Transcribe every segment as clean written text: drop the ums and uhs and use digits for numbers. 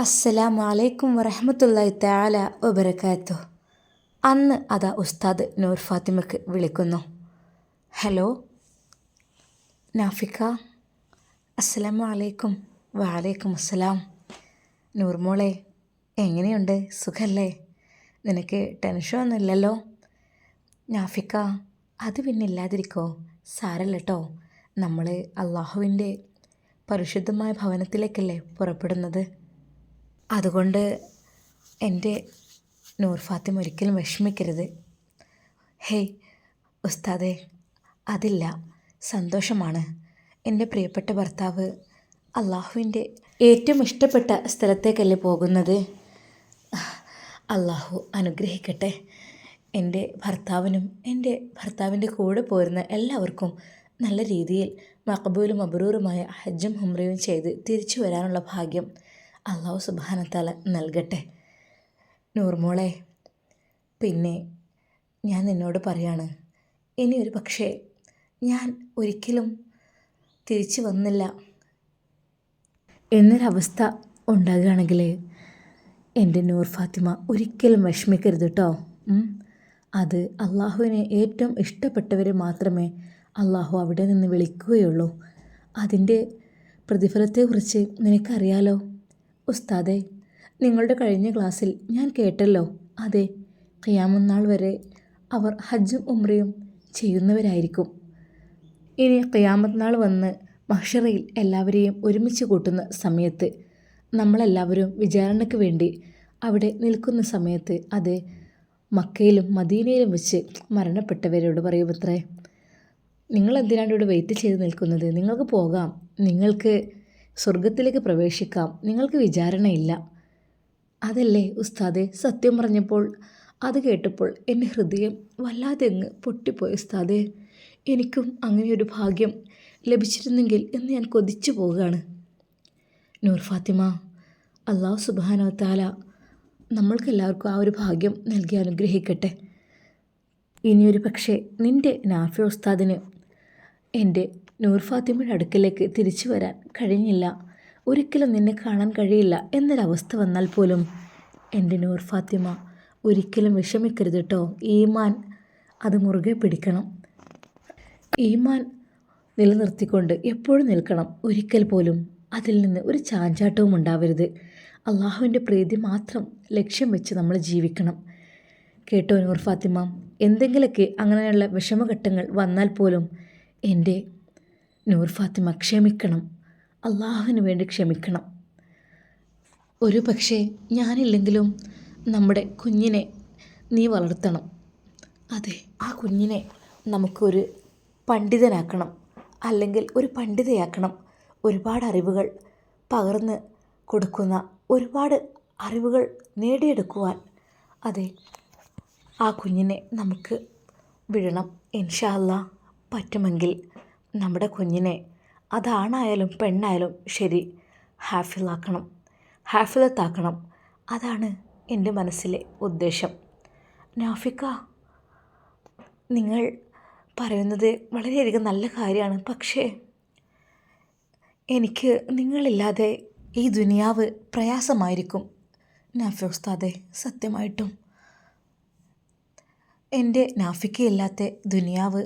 അസ്സലാമു അലൈക്കും വറഹ്മത്തുള്ളാഹി തആല വബറകാതുഹു. അന്ന് അതാ ഉസ്താദ് നൂർ ഫാത്തിമക്ക് വിളിക്കുന്നു. ഹലോ നാഫിക്ക. അസ്സലാമു അലൈക്കും. വഅലൈക്കും അസ്സലാം. നൂർ മോളെ, എങ്ങനെയുണ്ട്? സുഖല്ലേ? നിനക്ക് ടെൻഷനൊന്നുമില്ലല്ലോ? നാഫിക്ക, അത് പിന്നെ ഇല്ലാതിരിക്കോ? സാരല്ല കേട്ടോ. നമ്മൾ അള്ളാഹുവിൻ്റെ പരിശുദ്ധമായ ഭവനത്തിലേക്കല്ലേ പുറപ്പെടുന്നത്. അതുകൊണ്ട് എൻ്റെ നൂർ ഫാത്തിമ ഒരിക്കലും വിഷമിക്കരുത്. ഹേയ് ഉസ്താദേ, അതില്ല, സന്തോഷമാണ്. എൻ്റെ പ്രിയപ്പെട്ട ഭർത്താവ് അള്ളാഹുവിൻ്റെ ഏറ്റവും ഇഷ്ടപ്പെട്ട സ്ഥലത്തേക്കല്ലേ പോകുന്നത്. അള്ളാഹു അനുഗ്രഹിക്കട്ടെ. എൻ്റെ ഭർത്താവിനും എൻ്റെ ഭർത്താവിൻ്റെ കൂടെ പോരുന്ന എല്ലാവർക്കും നല്ല രീതിയിൽ മഖബൂലും മബ്രൂറുമായ ഹജ്ജും ഉംറയും ചെയ്ത് തിരിച്ചു വരാനുള്ള ഭാഗ്യം അള്ളാഹു സുബ്ഹാനഹു വ തആല നൽകട്ടെ. നൂർമോളെ, പിന്നെ ഞാൻ നിന്നോട് പറയാണ്, ഇനി ഒരു പക്ഷേ ഞാൻ ഒരിക്കലും തിരിച്ചു വന്നില്ല എന്നൊരവസ്ഥ ഉണ്ടാകുകയാണെങ്കിൽ എൻ്റെ നൂർ ഫാത്തിമ ഒരിക്കലും വിഷമിക്കരുത് കേട്ടോ. അത് അള്ളാഹുവിനെ ഏറ്റവും ഇഷ്ടപ്പെട്ടവരെ മാത്രമേ അള്ളാഹു അവിടെ നിന്ന് വിളിക്കുകയുള്ളൂ. അതിൻ്റെ പ്രതിഫലത്തെക്കുറിച്ച് നിനക്കറിയാലോ ഉസ്താദേ. നിങ്ങളുടെ കഴിഞ്ഞ ക്ലാസ്സിൽ ഞാൻ കേട്ടല്ലോ. അതെ, ഖിയാമത്ത് നാൾ വരെ അവർ ഹജ്ജും ഉംറയും ചെയ്യുന്നവരായിരിക്കും. ഇനി ഖിയാമത്ത് നാൾ വന്ന് മഹ്ശറയിൽ എല്ലാവരെയും ഒരുമിച്ച് കൂട്ടുന്ന സമയത്ത് നമ്മളെല്ലാവരും വിചാരണയ്ക്ക് വേണ്ടി അവിടെ നിൽക്കുന്ന സമയത്ത് അത് മക്കയിലും മദീനയിലും വെച്ച് മരണപ്പെട്ടവരോട് പറയുമത്രേ, നിങ്ങളെന്തിനാണ് ഇവിടെ വെയിറ്റ് ചെയ്ത് നിൽക്കുന്നത്? നിങ്ങൾക്ക് പോകാം, നിങ്ങൾക്ക് സ്വർഗത്തിലേക്ക് പ്രവേശിക്കാം, നിങ്ങൾക്ക് വിചാരണയില്ല. അതല്ലേ ഉസ്താദെ? സത്യം പറഞ്ഞപ്പോൾ അത് കേട്ടപ്പോൾ എൻ്റെ ഹൃദയം വല്ലാതെ അങ്ങ് പൊട്ടിപ്പോയി ഉസ്താദെ. എനിക്കും അങ്ങനെയൊരു ഭാഗ്യം ലഭിച്ചിരുന്നെങ്കിൽ എന്ന് ഞാൻ കൊതിച്ചു പോവുകയാണ്. നൂർ ഫാത്തിമ, അള്ളാഹു സുബ്ഹാനഹു വ തആല നമ്മൾക്കെല്ലാവർക്കും ആ ഒരു ഭാഗ്യം നൽകി അനുഗ്രഹിക്കട്ടെ. ഇനിയൊരു പക്ഷേ നിൻ്റെ നാഫി ഉസ്താദിന് എൻ്റെ നൂർ ഫാത്തിമയുടെ അടുക്കലേക്ക് തിരിച്ചു വരാൻ കഴിഞ്ഞില്ല, ഒരിക്കലും നിന്നെ കാണാൻ കഴിയില്ല എന്നൊരവസ്ഥ വന്നാൽ പോലും എൻ്റെ നൂർ ഫാത്തിമ ഒരിക്കലും വിഷമിക്കരുത് കേട്ടോ. ഈമാൻ അത് മുറുകെ പിടിക്കണം. ഈമാൻ നിലനിർത്തിക്കൊണ്ട് എപ്പോഴും നിൽക്കണം. ഒരിക്കൽ പോലും അതിൽ നിന്ന് ഒരു ചാഞ്ചാട്ടവും ഉണ്ടാവരുത്. അള്ളാഹുവിൻ്റെ പ്രീതി മാത്രം ലക്ഷ്യം വെച്ച് നമ്മൾ ജീവിക്കണം കേട്ടോ നൂർ ഫാത്തിമ. എന്തെങ്കിലുമൊക്കെ അങ്ങനെയുള്ള വിഷമഘട്ടങ്ങൾ വന്നാൽ പോലും എൻ്റെ നൂർ ഫാത്തിമ ക്ഷമിക്കണം, അള്ളാഹുവിന് വേണ്ടി ക്ഷമിക്കണം. ഒരു പക്ഷേ ഞാനില്ലെങ്കിലും നമ്മുടെ കുഞ്ഞിനെ നീ വളർത്തണം. അതെ, ആ കുഞ്ഞിനെ നമുക്കൊരു പണ്ഡിതനാക്കണം, അല്ലെങ്കിൽ ഒരു പണ്ഡിതയാക്കണം. ഒരുപാട് അറിവുകൾ പകർന്ന് കൊടുക്കുന്ന, ഒരുപാട് അറിവുകൾ നേടിയെടുക്കുവാൻ അതെ ആ കുഞ്ഞിനെ നമുക്ക് വിടണം. ഇൻഷാ അല്ലാഹ് പറ്റുമെങ്കിൽ നമ്മുടെ കുഞ്ഞിനെ, അതാണായാലും പെണ്ണായാലും ശരി, ഹാഫിളത്താക്കണം. അതാണ് എൻ്റെ മനസ്സിലെ ഉദ്ദേശം. നാഫിക്ക, നിങ്ങൾ പറയുന്നത് വളരെയധികം നല്ല കാര്യമാണ്. പക്ഷേ എനിക്ക് നിങ്ങളില്ലാതെ ഈ ദുനിയാവ് പ്രയാസമായിരിക്കും നാഫി ഉസ്താദെ. സത്യമായിട്ടും എൻ്റെ നാഫിക്കയില്ലാത്ത ദുനിയാവ്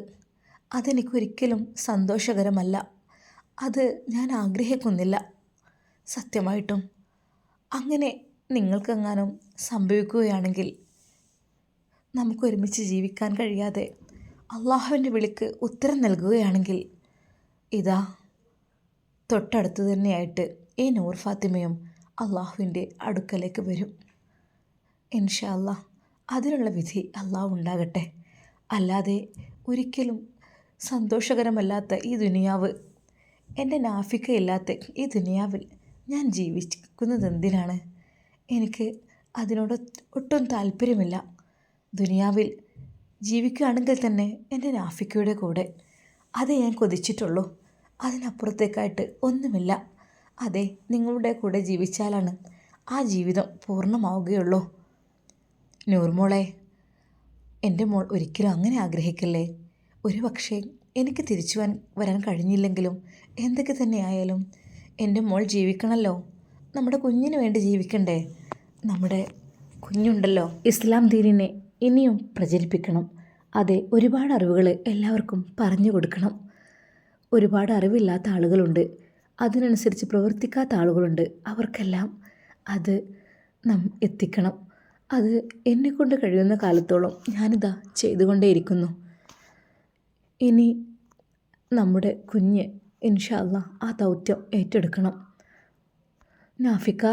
അതെനിക്കൊരിക്കലും സന്തോഷകരമല്ല. അത് ഞാൻ ആഗ്രഹിക്കുന്നില്ല. സത്യമായിട്ടും അങ്ങനെ നിങ്ങൾക്കെങ്ങാനും സംഭവിക്കുകയാണെങ്കിൽ, നമുക്കൊരുമിച്ച് ജീവിക്കാൻ കഴിയാതെ അള്ളാഹുവിൻ്റെ വിളിക്ക് ഉത്തരം നൽകുകയാണെങ്കിൽ, ഇതാ തൊട്ടടുത്ത് തന്നെയായിട്ട് ഈ നൂർ ഫാത്തിമയും അള്ളാഹുവിൻ്റെ അടുക്കലേക്ക് വരും. ഇൻഷാ അല്ലാഹ് അതിനുള്ള വിധി അള്ളാഹു ഉണ്ടാകട്ടെ. അല്ലാതെ ഒരിക്കലും സന്തോഷകരമല്ലാത്ത ഈ ദുനിയാവ്, എൻ്റെ നാഫിക്കയില്ലാത്ത ഈ ദുനിയാവിൽ ഞാൻ ജീവിക്കുന്നത് എന്തിനാണ്? എനിക്ക് അതിനോട് ഒട്ടും താല്പര്യമില്ല. ദുനിയാവിൽ ജീവിക്കുകയാണെങ്കിൽ തന്നെ എൻ്റെ നാഫിക്കയുടെ കൂടെ, അതേ ഞാൻ കൊതിച്ചിട്ടുള്ളൂ. അതിനപ്പുറത്തേക്കായിട്ട് ഒന്നുമില്ല. അതെ, നിങ്ങളുടെ കൂടെ ജീവിച്ചാലാണ് ആ ജീവിതം പൂർണ്ണമാവുകയുള്ളൂ. നൂർമോളെ, എൻ്റെ മോൾ ഒരിക്കലും അങ്ങനെ ആഗ്രഹിക്കല്ലേ. ഒരു പക്ഷേ എനിക്ക് തിരിച്ചു വരാൻ കഴിഞ്ഞില്ലെങ്കിലും എന്തൊക്കെ തന്നെയായാലും എൻ്റെ മോൾ ജീവിക്കണമല്ലോ. നമ്മുടെ കുഞ്ഞിന് വേണ്ടി ജീവിക്കണ്ടേ? നമ്മുടെ കുഞ്ഞുണ്ടല്ലോ, ഇസ്ലാം ദീനിനെ ഇനിയും പ്രചരിപ്പിക്കണം. അതെ, ഒരുപാട് അറിവുകൾ എല്ലാവർക്കും പറഞ്ഞു കൊടുക്കണം. ഒരുപാട് അറിവില്ലാത്ത ആളുകളുണ്ട്, അതിനനുസരിച്ച് പ്രവർത്തിക്കാത്ത ആളുകളുണ്ട്. അവർക്കെല്ലാം അത് നാം എത്തിക്കണം. അത് എന്നെക്കൊണ്ട് കഴിയുന്ന കാലത്തോളം ഞാനിതാ ചെയ്തുകൊണ്ടേയിരിക്കുന്നു. ഇനി നമ്മുടെ കുഞ്ഞ് ഇൻഷാ അല്ലാഹ് ആ ദൗത്യം ഏറ്റെടുക്കണം. നാഫിക്ക,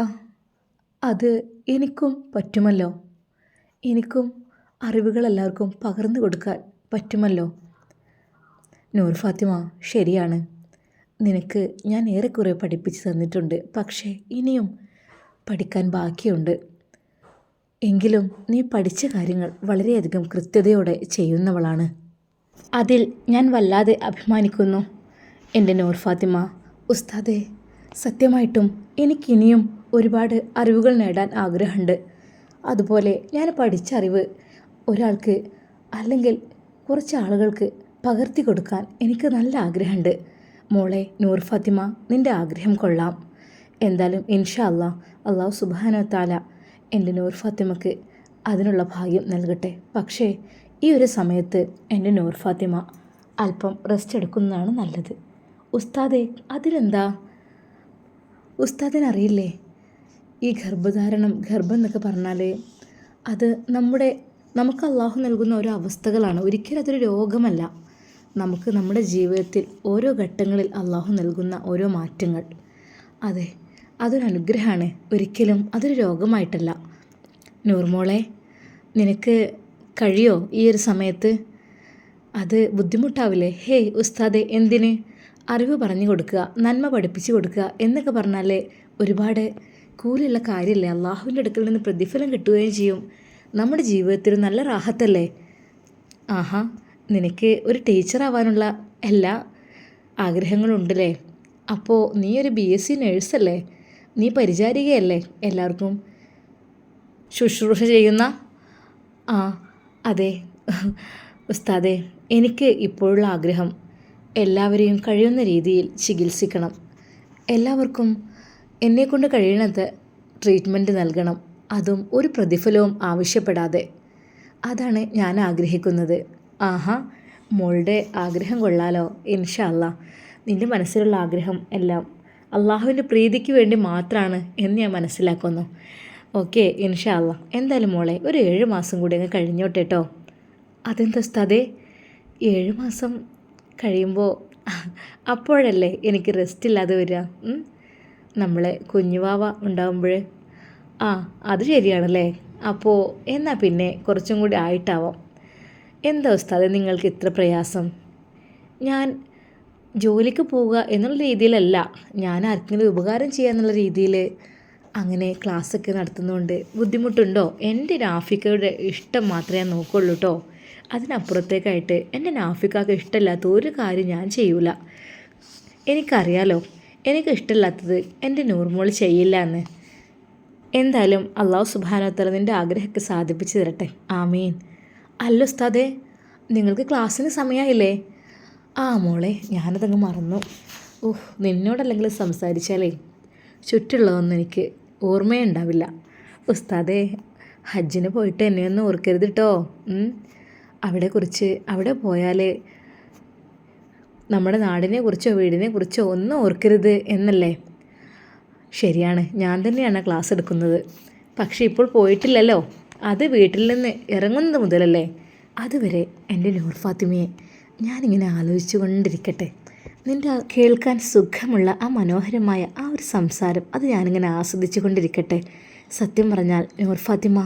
അത് എനിക്കും പറ്റുമല്ലോ. എനിക്കും അറിവുകൾ എല്ലാവർക്കും പകർന്നു കൊടുക്കാൻ പറ്റുമല്ലോ. നൂർ ഫാത്തിമ, ശരിയാണ്, നിനക്ക് ഞാൻ ഏറെക്കുറെ പഠിപ്പിച്ച് തന്നിട്ടുണ്ട്. പക്ഷേ ഇനിയും പഠിക്കാൻ ബാക്കിയുണ്ട്. എങ്കിലും നീ പഠിച്ച കാര്യങ്ങൾ വളരെയധികം കൃത്യതയോടെ ചെയ്യുന്നവളാണ്. അതിൽ ഞാൻ വല്ലാതെ അഭിമാനിക്കുന്നു എൻ്റെ നൂർ ഫാത്തിമ. ഉസ്താദേ, സത്യമായിട്ടും എനിക്കിനിയും ഒരുപാട് അറിവുകൾ നേടാൻ ആഗ്രഹമുണ്ട്. അതുപോലെ ഞാൻ പഠിച്ച അറിവ് ഒരാൾക്ക് അല്ലെങ്കിൽ കുറച്ച് ആളുകൾക്ക് പകർത്തി കൊടുക്കാൻ എനിക്ക് നല്ല ആഗ്രഹമുണ്ട്. മോളെ നൂർ ഫാത്തിമ, നിൻ്റെ ആഗ്രഹം കൊള്ളാം. എന്തായാലും ഇൻഷാ അല്ലാഹ് അല്ലാഹു സുബ്ഹാനഹു തആല എൻ്റെ നൂർ ഫാത്തിമക്ക് അതിനുള്ള ഭാഗ്യം നൽകട്ടെ. പക്ഷേ ഈ ഒരു സമയത്ത് എൻ്റെ നൂർ ഫാത്തിമ അല്പം റെസ്റ്റ് എടുക്കുന്നതാണ് നല്ലത്. ഉസ്താദേ, അതിലെന്താ? ഉസ്താദിനറിയില്ലേ, ഈ ഗർഭം എന്നൊക്കെ പറഞ്ഞാൽ അത് നമുക്ക് അള്ളാഹു നൽകുന്ന ഓരോ അവസ്ഥകളാണ്. ഒരിക്കലും അതൊരു രോഗമല്ല. നമുക്ക് നമ്മുടെ ജീവിതത്തിൽ ഓരോ ഘട്ടങ്ങളിൽ അള്ളാഹു നൽകുന്ന ഓരോ മാറ്റങ്ങൾ, അതെ, അതൊരു അനുഗ്രഹമാണ്. ഒരിക്കലും അതൊരു രോഗമായിട്ടല്ല. നൂർമോളെ, നിനക്ക് കഴിയോ ഈ ഒരു സമയത്ത്? അത് ബുദ്ധിമുട്ടാവില്ലേ? ഹേയ് ഉസ്താദെ, എന്തിന്? അറിവ് പറഞ്ഞു കൊടുക്കുക, നന്മ പഠിപ്പിച്ചു കൊടുക്കുക എന്നൊക്കെ പറഞ്ഞാൽ ഒരുപാട് കൂലിയുള്ള കാര്യമല്ലേ? അള്ളാഹുവിൻ്റെ അടുക്കൽ നിന്ന് പ്രതിഫലം കിട്ടുകയും ചെയ്യും. നമ്മുടെ ജീവിതത്തിൽ നല്ല റാഹത്തല്ലേ? ആഹാ, നിനക്ക് ഒരു ടീച്ചറാവാനുള്ള എല്ലാ ആഗ്രഹങ്ങളും ഉണ്ടല്ലേ? അപ്പോൾ നീ ഒരു BSc നേഴ്സല്ലേ? നീ പരിചാരികയല്ലേ? എല്ലാവർക്കും ശുശ്രൂഷ ചെയ്യുന്ന? ആ അതെ ഉസ്താദേ, എനിക്ക് ഇപ്പോഴുള്ള ആഗ്രഹം എല്ലാവരെയും കഴിയുന്ന രീതിയിൽ ചികിത്സിക്കണം. എല്ലാവർക്കും എന്നെക്കൊണ്ട് കഴിയുന്നത് ട്രീറ്റ്മെൻറ്റ് നൽകണം. അതും ഒരു പ്രതിഫലവും ആവശ്യപ്പെടാതെ. അതാണ് ഞാൻ ആഗ്രഹിക്കുന്നത്. ആഹാ, മോളുടെ ആഗ്രഹം കൊള്ളാലോ. ഇൻഷാ അല്ലാഹ് നിൻ്റെ മനസ്സിലുള്ള ആഗ്രഹം എല്ലാം അള്ളാഹുവിൻ്റെ പ്രീതിക്ക് വേണ്ടി മാത്രമാണ് എന്ന് ഞാൻ മനസ്സിലാക്കുന്നു. ഓക്കെ, ഇൻഷാ അല്ലാഹ്. എന്തായാലും മോളെ ഒരു 7 മാസം കൂടി അങ്ങ് കഴിഞ്ഞോട്ടെ കേട്ടോ. അതെന്താ ഉസ്താദേ? 7 മാസം കഴിയുമ്പോൾ അപ്പോഴല്ലേ എനിക്ക് റെസ്റ്റ് ഇല്ലാതെ വരിക? നമ്മളെ കുഞ്ഞുവാവ ഉണ്ടാകുമ്പോൾ. അത് ശരിയാണല്ലേ. അപ്പോൾ എന്നാൽ പിന്നെ കുറച്ചും കൂടി ആയിട്ടാവാം. എന്താ ഉസ്താദേ നിങ്ങൾക്ക് ഇത്ര പ്രയാസം? ഞാൻ ജോലിക്ക് പോവുക എന്നുള്ള രീതിയിലല്ല, ഞാൻ ആർക്കെങ്കിലും ഉപകാരം ചെയ്യുക എന്നുള്ള രീതിയിൽ അങ്ങനെ ക്ലാസ്സൊക്കെ നടത്തുന്നതുകൊണ്ട് ബുദ്ധിമുട്ടുണ്ടോ? എൻ്റെ നാഫിക്കയുടെ ഇഷ്ടം മാത്രമേ ഞാൻ നോക്കുള്ളൂ കേട്ടോ. അതിനപ്പുറത്തേക്കായിട്ട് എൻ്റെ നാഫിക്കക്ക് ഇഷ്ടമില്ലാത്ത ഒരു കാര്യം ഞാൻ ചെയ്യൂല. എനിക്കറിയാലോ, എനിക്ക് ഇഷ്ടമില്ലാത്തത് എൻ്റെ നൂർമോൾ ചെയ്യില്ല എന്ന്. എന്തായാലും അള്ളാഹു സുബ്ഹാനഹു തആല നിൻ്റെ ആഗ്രഹമൊക്കെ സാധിപ്പിച്ച് തരട്ടെ. ആമീൻ. അല്ല ഉസ്താദേ, നിങ്ങൾക്ക് ക്ലാസ്സിന് സമയമായില്ലേ? മോളെ, ഞാനതങ്ങ് മറന്നു. നിന്നോടല്ലെങ്കിൽ സംസാരിച്ചാലേ ചുറ്റുള്ളതൊന്നും എനിക്ക് ഓർമ്മയേ ഉണ്ടാവില്ല. ഉസ്താദേ, ഹജ്ജിന് പോയിട്ട് എന്നെയൊന്നും ഓർക്കരുത് കേട്ടോ. അവിടെ പോയാൽ നമ്മുടെ നാടിനെക്കുറിച്ചോ വീടിനെക്കുറിച്ചോ ഒന്നും ഓർക്കരുത് എന്നല്ലേ? ശരിയാണ്, ഞാൻ തന്നെയാണ് ക്ലാസ് എടുക്കുന്നത്. പക്ഷേ ഇപ്പോൾ പോയിട്ടില്ലല്ലോ. അത് വീട്ടിൽ നിന്ന് ഇറങ്ങുന്നത് മുതലല്ലേ. അതുവരെ എൻ്റെ നൂർ ഫാത്തിമയെ ഞാനിങ്ങനെ ആലോചിച്ചു കൊണ്ടിരിക്കട്ടെ. നിൻ്റെ കേൾക്കാൻ സുഖമുള്ള ആ മനോഹരമായ ആ ഒരു സംസാരം, അത് ഞാനിങ്ങനെ ആസ്വദിച്ചു കൊണ്ടിരിക്കട്ടെ. സത്യം പറഞ്ഞാൽ നൂർ ഫാത്തിമ,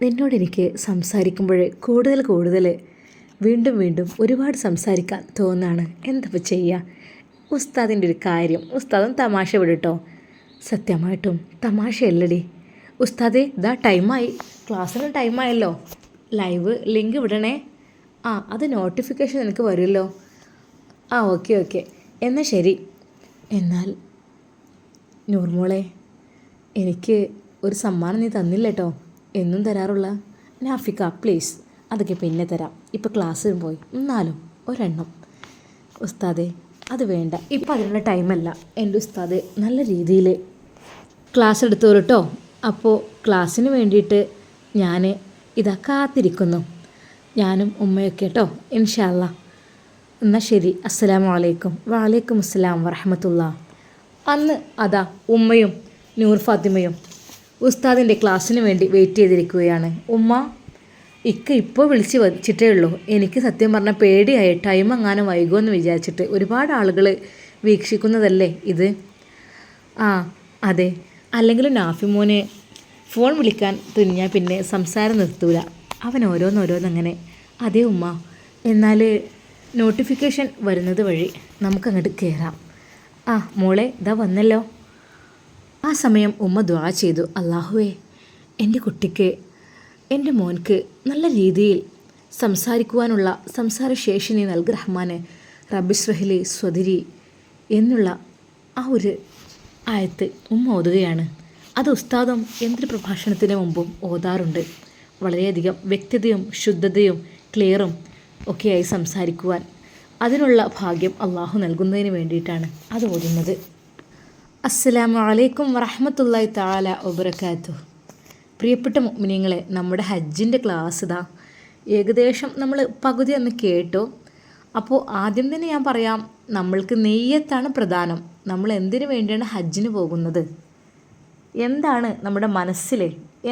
നിന്നോട് എനിക്ക് സംസാരിക്കുമ്പോൾ കൂടുതൽ വീണ്ടും ഒരുപാട് സംസാരിക്കാൻ തോന്നാണ്. എന്താ ചെയ്യുക? ഉസ്താദിൻ്റെ ഒരു കാര്യം, ഉസ്താദും തമാശ വിടട്ടോ. സത്യമായിട്ടും തമാശയല്ലടി ഉസ്താദേ. ഇതാ ടൈമായി, ക്ലാസ്സിന് ടൈമായല്ലോ. Live link വിടണേ. അത് നോട്ടിഫിക്കേഷൻ എനിക്ക് വരുമല്ലോ. ഓക്കെ എന്നാൽ ശരി. എന്നാൽ നൂർമോളെ, എനിക്ക് ഒരു സമ്മാനം നീ തന്നില്ല കേട്ടോ. എന്നും തരാറുള്ള. നാഫിക്ക പ്ലീസ്, അതൊക്കെ പിന്നെ തരാം. ഇപ്പോൾ ക്ലാസ്സിന് പോയി, എന്നാലും ഒരെണ്ണം. ഉസ്താദേ, അത് വേണ്ട, ഇപ്പം അതിനുള്ള ടൈമല്ല. എൻ്റെ ഉസ്താദ് നല്ല രീതിയിൽ ക്ലാസ് എടുത്തോളൂ കേട്ടോ. അപ്പോൾ ക്ലാസ്സിന് വേണ്ടിയിട്ട് ഞാൻ ഇതാ കാത്തിരിക്കുന്നു, ഞാനും ഉമ്മയൊക്കെ കേട്ടോ. ഇൻഷാ അല്ലാ. എന്നാൽ ശരി. അസ്സലാമു അലൈക്കും. വഅലൈക്കും അസ്സലാം വറഹ്മത്തുള്ളാ. അന്ന് അതാ ഉമ്മയും നൂർ ഫാത്തിമയും ഉസ്താദിൻ്റെ ക്ലാസ്സിന് വേണ്ടി വെയിറ്റ് ചെയ്തിരിക്കുകയാണ്. ഉമ്മ, ഇക്ക ഇപ്പോൾ വിളിച്ച് വച്ചിട്ടേ ഉള്ളൂ. എനിക്ക് സത്യം പറഞ്ഞാൽ പേടിയായി, ടൈം എങ്ങാനും വൈകുമെന്ന് വിചാരിച്ചിട്ട്. ഒരുപാട് ആളുകൾ വീക്ഷിക്കുന്നതല്ലേ ഇത്? ആ അതെ, അല്ലെങ്കിലും നാഫിമോന് ഫോൺ വിളിക്കാൻ തുനിഞ്ഞാൽ പിന്നെ സംസാരം നിർത്തൂല. അവൻ ഓരോന്നോരോന്നങ്ങനെ. അതേ ഉമ്മ, എന്നാൽ നോട്ടിഫിക്കേഷൻ വരുന്നത് വഴി നമുക്കങ്ങോട്ട് കയറാം. ആ മോളെ, ഇതാ വന്നല്ലോ. ആ സമയം ഉമ്മ ദുആ ചെയ്തു. അല്ലാഹുവേ, എൻ്റെ കുട്ടിക്ക്, എൻ്റെ മോൻക്ക് നല്ല രീതിയിൽ സംസാരിക്കുവാനുള്ള സംസാരശേഷി നീ നൽകി റഹ്മാനെ. റബ്ബിശ്റഹ്ലി സ്വദരി എന്നുള്ള ആ ഒരു ആയത്ത് ഉമ്മ ഓതുകയാണ്. അത് ഉസ്താദും എന്തൊരു പ്രഭാഷണത്തിന് മുമ്പും ഓതാറുണ്ട്. വളരെയധികം വ്യക്തതയും ശുദ്ധതയും ക്ലിയറും ഒക്കെയായി സംസാരിക്കുവാൻ അതിനുള്ള ഭാഗ്യം അള്ളാഹു നൽകുന്നതിന് വേണ്ടിയിട്ടാണ് അത് ഓതുന്നത്. അസ്സലാമു അലൈക്കും വറഹ്മത്തുള്ളാഹി തആല വബറകാതുഹു. പ്രിയപ്പെട്ട മുഅ്മിനീങ്ങളെ, നമ്മുടെ ഹജ്ജിൻ്റെ ക്ലാസ് ഇതാ ഏകദേശം നമ്മൾ പകുതി ഒന്ന് കേട്ടു. അപ്പോൾ ആദ്യം തന്നെ ഞാൻ പറയാം, നമ്മൾക്ക് നെയ്യത്താണ് പ്രധാനം. നമ്മൾ എന്തിനു വേണ്ടിയാണ് ഹജ്ജിന് പോകുന്നത്, എന്താണ് നമ്മുടെ മനസ്സിൽ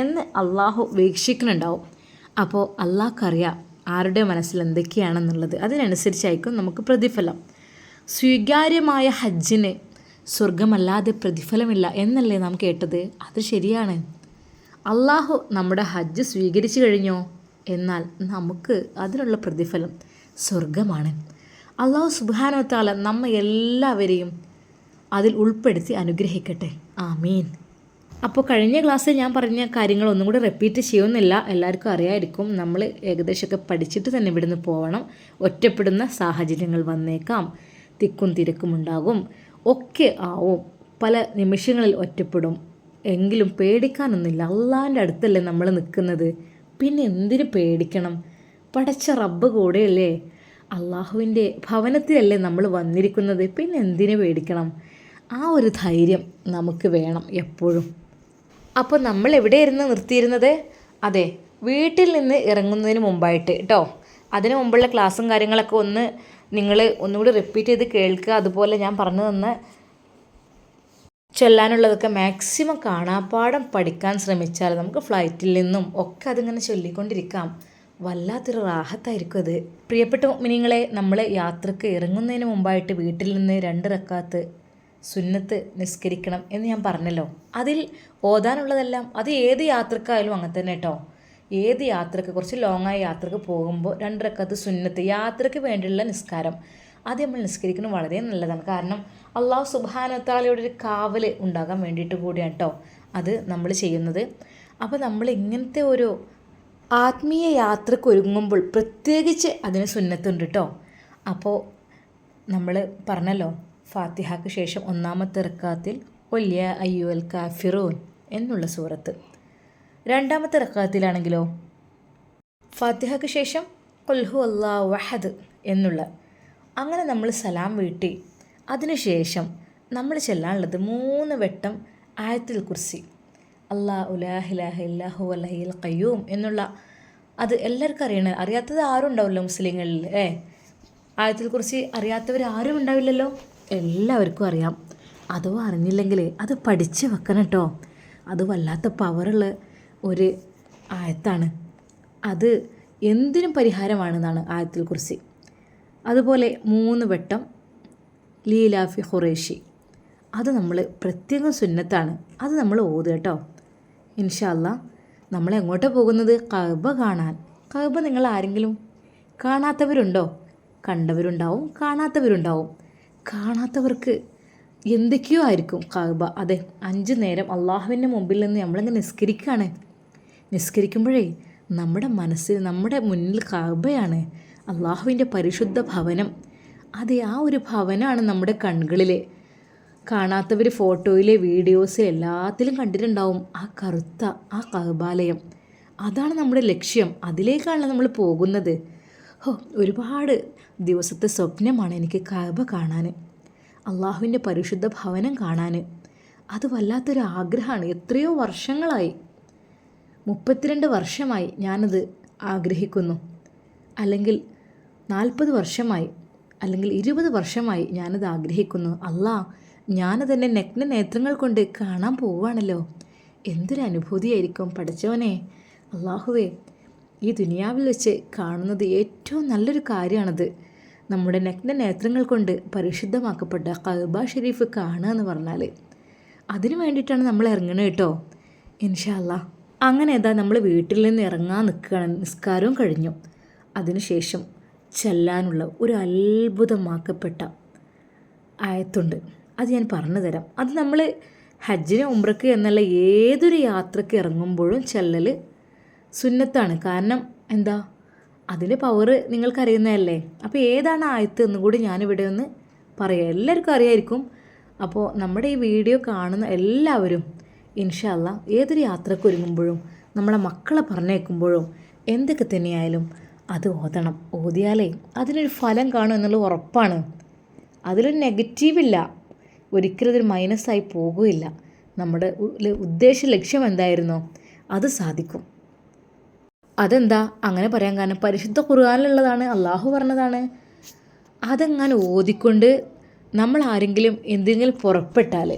എന്ന് അള്ളാഹു വീക്ഷിക്കുന്നുണ്ടാവും. അപ്പോൾ അള്ളാഹ്ക്കറിയാം ആരുടെ മനസ്സിൽ എന്തൊക്കെയാണെന്നുള്ളത്. അതിനനുസരിച്ചായിരിക്കും നമുക്ക് പ്രതിഫലം. സ്വീകാര്യമായ ഹജ്ജിന് സ്വർഗമല്ലാതെ പ്രതിഫലമില്ല എന്നല്ലേ നാം കേട്ടത്? അത് ശരിയാണ്. അള്ളാഹു നമ്മുടെ ഹജ്ജ് സ്വീകരിച്ചു കഴിഞ്ഞോ, എന്നാൽ നമുക്ക് അതിനുള്ള പ്രതിഫലം സ്വർഗമാണ്. അള്ളാഹു സുബ്ഹാനഹു വ തആല നമ്മെ എല്ലാവരെയും അതിൽ ഉൾപ്പെടുത്തി അനുഗ്രഹിക്കട്ടെ. ആമീൻ. അപ്പോൾ കഴിഞ്ഞ ക്ലാസ്സിൽ ഞാൻ പറഞ്ഞ കാര്യങ്ങൾ ഒന്നും കൂടി റിപ്പീറ്റ് ചെയ്യുന്നില്ല, എല്ലാവർക്കും അറിയാമായിരിക്കും. നമ്മൾ ഏകദേശമൊക്കെ പഠിച്ചിട്ട് തന്നെ ഇവിടുന്ന് പോകണം. ഒറ്റപ്പെടുന്ന സാഹചര്യങ്ങൾ വന്നേക്കാം, തിക്കും തിരക്കും ഉണ്ടാകും, ഒക്കെ ആവും. പല നിമിഷങ്ങളിൽ ഒറ്റപ്പെടും. എങ്കിലും പേടിക്കാനൊന്നുമില്ല. അള്ളാഹിൻ്റെ അടുത്തല്ലേ നമ്മൾ നിൽക്കുന്നത്, പിന്നെ എന്തിനു പേടിക്കണം? പടച്ച റബ്ബ് കൂടെയല്ലേ, അള്ളാഹുവിൻ്റെ ഭവനത്തിലല്ലേ നമ്മൾ വന്നിരിക്കുന്നത്, പിന്നെ എന്തിനു പേടിക്കണം? ആ ഒരു ധൈര്യം നമുക്ക് വേണം എപ്പോഴും. അപ്പോൾ നമ്മൾ എവിടെയായിരുന്നു നിർത്തിയിരുന്നത്? അതെ, വീട്ടിൽ നിന്ന് ഇറങ്ങുന്നതിന് മുമ്പായിട്ട് കേട്ടോ. അതിന് മുമ്പുള്ള ക്ലാസ്സും കാര്യങ്ങളൊക്കെ നിങ്ങൾ ഒന്നുകൂടി റിപ്പീറ്റ് ചെയ്ത് കേൾക്കുക. അതുപോലെ ഞാൻ പറഞ്ഞു തന്ന ചൊല്ലാനുള്ളതൊക്കെ മാക്സിമം കാണാപ്പാഠം പഠിക്കാൻ ശ്രമിച്ചാൽ നമുക്ക് ഫ്ലൈറ്റിൽ നിന്നും ഒക്കെ അതിങ്ങനെ ചൊല്ലിക്കൊണ്ടിരിക്കാം. വല്ലാത്തൊരു റാഹത്തായിരിക്കും അത്. പ്രിയപ്പെട്ട മുഅ്മിനീങ്ങളെ, നമ്മൾ യാത്രക്ക് ഇറങ്ങുന്നതിന് മുമ്പായിട്ട് വീട്ടിൽ നിന്ന് 2 റക്അത്ത് സുന്നത്ത് നിസ്കരിക്കണം എന്ന് ഞാൻ പറഞ്ഞല്ലോ. അതിൽ ഓതാനുള്ളതെല്ലാം അത് ഏത് യാത്രക്കായാലും അങ്ങനെ തന്നെ കേട്ടോ. ഏത് യാത്രക്ക്, കുറച്ച് ലോങ്ങായ യാത്രക്ക് പോകുമ്പോൾ 2 റക്അത്ത് സുന്നത്ത്, യാത്രക്ക് വേണ്ടിയുള്ള നിസ്കാരം അത് നമ്മൾ നിസ്കരിക്കുന്നത് വളരെ നല്ലതാണ്. കാരണം അള്ളാഹു സുബ്ഹാനഹു വ തആലയുടെ ഒരു കാവൽ ഉണ്ടാകാൻ വേണ്ടിയിട്ട് കൂടിയാണ് കേട്ടോ അത് നമ്മൾ ചെയ്യുന്നത്. അപ്പോൾ നമ്മൾ ഇങ്ങനത്തെ ഒരു ആത്മീയ യാത്രക്ക് ഒരുങ്ങുമ്പോൾ പ്രത്യേകിച്ച് അതിന് സുന്നത്തുണ്ട് കേട്ടോ. അപ്പോൾ നമ്മൾ പറഞ്ഞല്ലോ, ഫാത്തിഹയ്ക്ക് ശേഷം 1-ാമത്തെ റക്അത്തിൽ ഖുൽ യാ അയ്യുഹൽ കാഫിറൂൻ എന്നുള്ള സൂറത്ത്. 2-ാമത്തെ റക്അത്തിലാണെങ്കിലോ ഫാത്തിഹയ്ക്ക് ശേഷം ഖുൽ ഹുവല്ലാഹു അഹദ് എന്നുള്ള. അങ്ങനെ നമ്മൾ സലാം വീട്ടി അതിനുശേഷം നമ്മൾ ചെല്ലാനുള്ളത് 3 വട്ടം ആയത്തുൽ കുർസി, അല്ലാഹു ലാ ഇലാഹ ഇല്ലാ ഹുവൽ ഹയ്യുൽ ഖയ്യൂം എന്നുള്ള. അത് എല്ലാവർക്കും അറിയണം. അറിയാത്തത് ആരും ഉണ്ടാവില്ല മുസ്ലിങ്ങളിൽ. ആയത്തുൽ കുർസി അറിയാത്തവർ ആരും ഉണ്ടാവില്ലല്ലോ, എല്ലാവർക്കും അറിയാം. അഥവാ അറിഞ്ഞില്ലെങ്കിൽ അത് പഠിച്ച് വെക്കണം കേട്ടോ. അത് വല്ലാത്ത പവറുള്ള ഒരു ആയത്താണ്. അത് എന്തിനും പരിഹാരമാണെന്നാണ് ആയത്തുൽ കുർസി. അതുപോലെ 3 വട്ടം ലീലാഫി ഖുറൈശി, അത് നമ്മൾ പ്രത്യേകം സുന്നത്താണ്. അത് നമ്മൾ ഓതുക കേട്ടോ. ഇൻഷാ അല്ലാ. നമ്മൾ എങ്ങോട്ടാണ് പോകുന്നത്? കഅബ കാണാൻ. കഅബ നിങ്ങൾ ആരെങ്കിലും കാണാത്തവരുണ്ടോ? കണ്ടവരുണ്ടാവും, കാണാത്തവരുണ്ടാവും. കാണാത്തവർക്ക് എന്തൊക്കെയോ ആയിരിക്കും കഅബ. അതെ, 5 നേരം അള്ളാഹുവിൻ്റെ മുമ്പിൽ നിന്ന് നമ്മളിങ്ങനെ നിസ്കരിക്കുകയാണ്. നിസ്കരിക്കുമ്പോഴേ നമ്മുടെ മനസ്സിൽ, നമ്മുടെ മുന്നിൽ കഅബയാണ്, അള്ളാഹുവിൻ്റെ പരിശുദ്ധ ഭവനം. അതെ, ആ ഒരു ഭവനമാണ് നമ്മുടെ കണ്ണുകളിൽ. കാണാത്തവർ ഫോട്ടോയിൽ, വീഡിയോസിൽ എല്ലാത്തിലും കണ്ടിട്ടുണ്ടാവും ആ കറുത്ത ആ കഅബാലയം. അതാണ് നമ്മുടെ ലക്ഷ്യം, അതിലേക്കാണ് നമ്മൾ പോകുന്നത്. ഒരുപാട് ദിവസത്തെ സ്വപ്നമാണ് എനിക്ക് കഅബ കാണാൻ, അള്ളാഹുവിൻ്റെ പരിശുദ്ധ ഭവനം കാണാൻ. അത് വല്ലാത്തൊരു ആഗ്രഹമാണ്. എത്രയോ വർഷങ്ങളായി, 32 വർഷമായി ഞാനത് ആഗ്രഹിക്കുന്നു. അല്ലെങ്കിൽ 40 വർഷമായി, അല്ലെങ്കിൽ 20 വർഷമായി ഞാനത് ആഗ്രഹിക്കുന്നു. അല്ലാ, ഞാനതെൻ്റെ നഗ്ന നേത്രങ്ങൾ കൊണ്ട് കാണാൻ പോവുകയാണല്ലോ. എന്തൊരു അനുഭൂതിയായിരിക്കും പടച്ചവനെ. അള്ളാഹുവേ, ഈ ദുനിയാവിൽ വെച്ച് കാണുന്നത് ഏറ്റവും നല്ലൊരു കാര്യമാണത്. നമ്മുടെ നഗ്ന നേത്രങ്ങൾ കൊണ്ട് പരിശുദ്ധമാക്കപ്പെട്ട കഅബ ഷരീഫ് കാണുക എന്ന് പറഞ്ഞാൽ അതിനു വേണ്ടിയിട്ടാണ് നമ്മൾ ഇറങ്ങണത് കേട്ടോ. ഇൻഷാ അല്ലാ. അങ്ങനെ ഏതാ നമ്മൾ വീട്ടിൽ നിന്ന് ഇറങ്ങാൻ നിൽക്കുകയാണ്. നിസ്കാരവും കഴിഞ്ഞു. അതിനുശേഷം ചെല്ലാനുള്ള ഒരു അത്ഭുതമാക്കപ്പെട്ട ആയത്തുണ്ട്. അത് ഞാൻ പറഞ്ഞു തരാം. അത് നമ്മൾ ഹജ്ജിന് ഉംറയ്ക്ക് എന്നല്ല ഏതൊരു യാത്രയ്ക്ക് ഇറങ്ങുമ്പോഴും ചെല്ലൽ സുന്നത്താണ്. കാരണം എന്താ, അതിൻ്റെ പവർ നിങ്ങൾക്കറിയുന്നതല്ലേ. അപ്പോൾ ഏതാണ് ആയത്ത് എന്നും കൂടി ഞാനിവിടെ ഒന്ന് പറയാം. എല്ലാവർക്കും അറിയായിരിക്കും. അപ്പോൾ നമ്മുടെ ഈ വീഡിയോ കാണുന്ന എല്ലാവരും ഇൻഷാ അല്ലാ ഏതൊരു യാത്രയ്ക്ക് ഒരുങ്ങുമ്പോഴും നമ്മളെ മക്കളെ പറഞ്ഞേക്കുമ്പോഴും എന്തൊക്കെ തന്നെയായാലും അത് ഓതണം. ഓതിയാലേ അതിനൊരു ഫലം കാണും എന്നുള്ളത് ഉറപ്പാണ്. അതിലൊരു നെഗറ്റീവില്ല, ഒരിക്കലും അതൊരു മൈനസായി പോകുകയില്ല. നമ്മുടെ ഉദ്ദേശ ലക്ഷ്യം എന്തായിരുന്നോ അത് സാധിക്കും. അതെന്താ അങ്ങനെ പറയാൻ കാരണം, പരിശുദ്ധ ഖുർആനിലുള്ളതാണ്, അള്ളാഹു പറഞ്ഞതാണ്. അതെങ്ങനെ ഓതിക്കൊണ്ട് നമ്മൾ ആരെങ്കിലും എന്തെങ്കിലും പുറപ്പെട്ടാൽ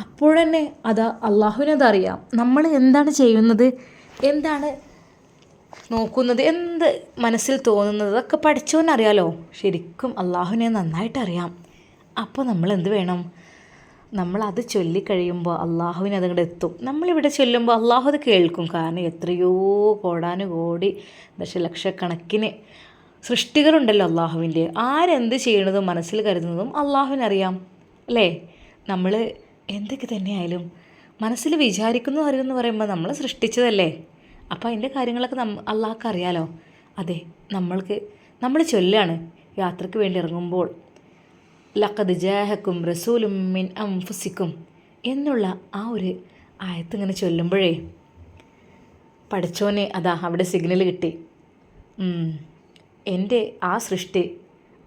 അപ്പോഴന്നെ അതാ അള്ളാഹുവിനതറിയാം നമ്മൾ എന്താണ് ചെയ്യുന്നത്, എന്താണ് നോക്കുന്നത്, എന്ത് മനസ്സിൽ തോന്നുന്നത്, അതൊക്കെ പഠിച്ചവനറിയാലോ. ശരിക്കും അള്ളാഹുവിനെ നന്നായിട്ടറിയാം. അപ്പോൾ നമ്മൾ എന്ത് വേണം, നമ്മളത് ചൊല്ലിക്കഴിയുമ്പോൾ അള്ളാഹുവിന് അതങ്ങോട്ട് എത്തും. നമ്മളിവിടെ ചൊല്ലുമ്പോൾ അള്ളാഹു അത് കേൾക്കും. കാരണം എത്രയോ കോടാനുകോടി ദശലക്ഷക്കണക്കിന് സൃഷ്ടികളുണ്ടല്ലോ അള്ളാഹുവിൻ്റെ. ആരെന്ത് ചെയ്യണതും മനസ്സിൽ കരുതുന്നതും അള്ളാഹുവിനറിയാം അല്ലേ. നമ്മൾ എന്തൊക്കെ തന്നെയായാലും മനസ്സിൽ വിചാരിക്കുന്നു അറിയുമെന്ന് പറയുമ്പോൾ നമ്മൾ സൃഷ്ടിച്ചതല്ലേ. അപ്പോൾ അതിൻ്റെ കാര്യങ്ങളൊക്കെ അള്ളാഹ്ക്ക് അറിയാലോ. അതെ, നമ്മൾ ചൊല്ലാണ് യാത്രയ്ക്ക് വേണ്ടി ഇറങ്ങുമ്പോൾ ലഖദ് ജാഅക്കും റസൂലും മിൻ അൻഫുസിക്കും എന്നുള്ള ആ ഒരു ആയത്ത് ഇങ്ങനെ ചൊല്ലുമ്പോഴേ പഠിച്ചോനെ അതാ അവിടെ സിഗ്നൽ കിട്ടി. എൻ്റെ ആ സൃഷ്ടി,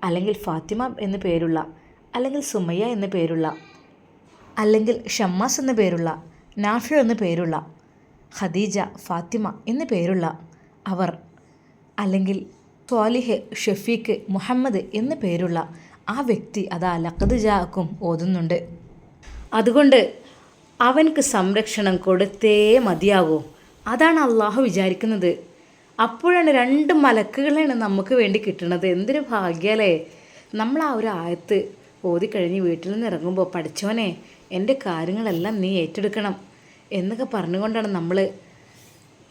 അല്ലെങ്കിൽ ഫാത്തിമ എന്ന് പേരുള്ള, അല്ലെങ്കിൽ സുമയ്യ എന്ന് പേരുള്ള, അല്ലെങ്കിൽ ഷമ്മാസ് എന്ന് പേരുള്ള, നാഫി എന്ന് പേരുള്ള, ഖദീജ, ഫാത്തിമ എന്ന് പേരുള്ള അവർ, അല്ലെങ്കിൽ സ്വാലിഹ്, ഷഫീഖ്, മുഹമ്മദ് എന്ന് പേരുള്ള ആ വ്യക്തി അതാ ലഖദ് ജാഅക്കും ഓതുന്നുണ്ട്. അതുകൊണ്ട് അവൻക്ക് സംരക്ഷണം കൊടുത്തേ മതിയാകൂ. അതാണ് അള്ളാഹു വിചാരിക്കുന്നത്. അപ്പോഴാണ് 2 മലക്കുകളാണ് നമുക്ക് വേണ്ടി കിട്ടുന്നത്. എന്തൊരു ഭാഗ്യമല്ലേ. നമ്മൾ ആ ഒരു ആയത്ത് ഓതിക്കഴിഞ്ഞ് വീട്ടിൽ നിന്ന് ഇറങ്ങുമ്പോൾ പഠിച്ചോനെ എൻ്റെ കാര്യങ്ങളെല്ലാം നീ ഏറ്റെടുക്കണം എന്നൊക്കെ പറഞ്ഞുകൊണ്ടാണ് നമ്മൾ,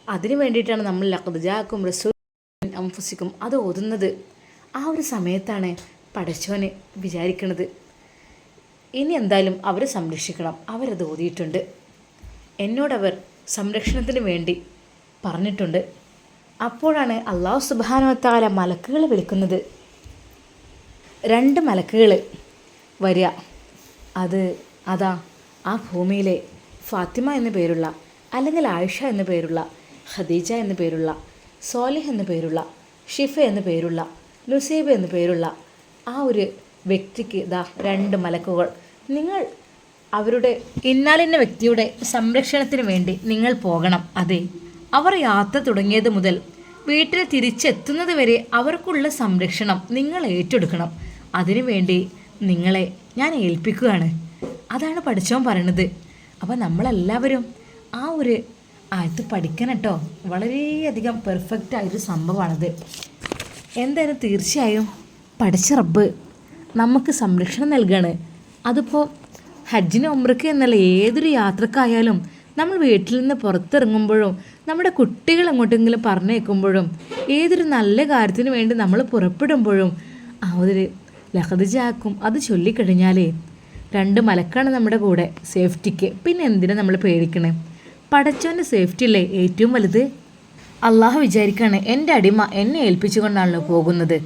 അതിന് വേണ്ടിയിട്ടാണ് നമ്മൾ ലഖദ് ജാഅക്കും റസൂലും അൻഫുസിക്കും അത് ഓതുന്നത്. ആ ഒരു സമയത്താണ് പഠിച്ചോനെ വിചാരിക്കണത് ഇനി എന്തായാലും അവരെ സംരക്ഷിക്കണം. അവരത് ഓതിയിട്ടുണ്ട്. എന്നോടവർ സംരക്ഷണത്തിന് വേണ്ടി പറഞ്ഞിട്ടുണ്ട്. അപ്പോഴാണ് അല്ലാഹു സുബ്ഹാനഹു വ തആല മലക്കുകളെ വിളിക്കുന്നത്. 2 മലക്കുകൾ വരിക. അതാ ആ ഭൂമിയിലെ ഫാത്തിമ എന്ന് പേരുള്ള, അല്ലെങ്കിൽ ആയിഷ എന്ന് പേരുള്ള, ഖദീജ എന്ന് പേരുള്ള, സോലിഹ് എന്ന് പേരുള്ള, ഷിഫ എന്ന് പേരുള്ള, നുസൈബ എന്ന് പേരുള്ള ആ ഒരു വ്യക്തിക്ക് 2 മലക്കുകൾ, നിങ്ങൾ അവരുടെ ഇന്നാലിന്ന വ്യക്തിയുടെ സംരക്ഷണത്തിന് വേണ്ടി നിങ്ങൾ പോകണം. അതെ, അവർ യാത്ര തുടങ്ങിയത് മുതൽ വീട്ടിൽ തിരിച്ചെത്തുന്നത് വരെ അവർക്കുള്ള സംരക്ഷണം നിങ്ങൾ ഏറ്റെടുക്കണം. അതിനുവേണ്ടി നിങ്ങളെ ഞാൻ ഏൽപ്പിക്കുകയാണ്. അതാണ് പഠിച്ചവൻ പറയണത്. അപ്പോൾ നമ്മളെല്ലാവരും ആ ഒരു ആയത്ത് പഠിക്കണം കേട്ടോ. വളരെയധികം പെർഫെക്റ്റായൊരു സംഭവമാണത്. എന്തായാലും തീർച്ചയായും പഠിച്ച റബ്ബ് നമുക്ക് സംരക്ഷണം നൽകുകയാണ്. അതിപ്പോൾ ഹജ്ജിന് ഉംറയ്ക്ക് എന്നല്ല, ഏതൊരു യാത്രക്കായാലും നമ്മൾ വീട്ടിൽ നിന്ന് പുറത്തിറങ്ങുമ്പോഴും നമ്മുടെ കുട്ടികൾ എങ്ങോട്ടെങ്കിലും പറഞ്ഞേക്കുമ്പോഴും ഏതൊരു നല്ല കാര്യത്തിന് വേണ്ടി നമ്മൾ പുറപ്പെടുമ്പോഴും ആ ഒരു ലഖദ് ജാഅക്കും അത് ചൊല്ലിക്കഴിഞ്ഞാലേ 2 മലക്കാണ് നമ്മുടെ കൂടെ സേഫ്റ്റിക്ക്. പിന്നെ എന്തിനാ നമ്മൾ പേടിക്കണേ? പടച്ചോൻ്റെ സേഫ്റ്റി അല്ലേ ഏറ്റവും വലുത്. അള്ളാഹു വിചാരിക്കുകയാണ് എൻ്റെ അടിമ എന്നെ ഏൽപ്പിച്ചുകൊണ്ടാണല്ലോ പോകുന്നത്,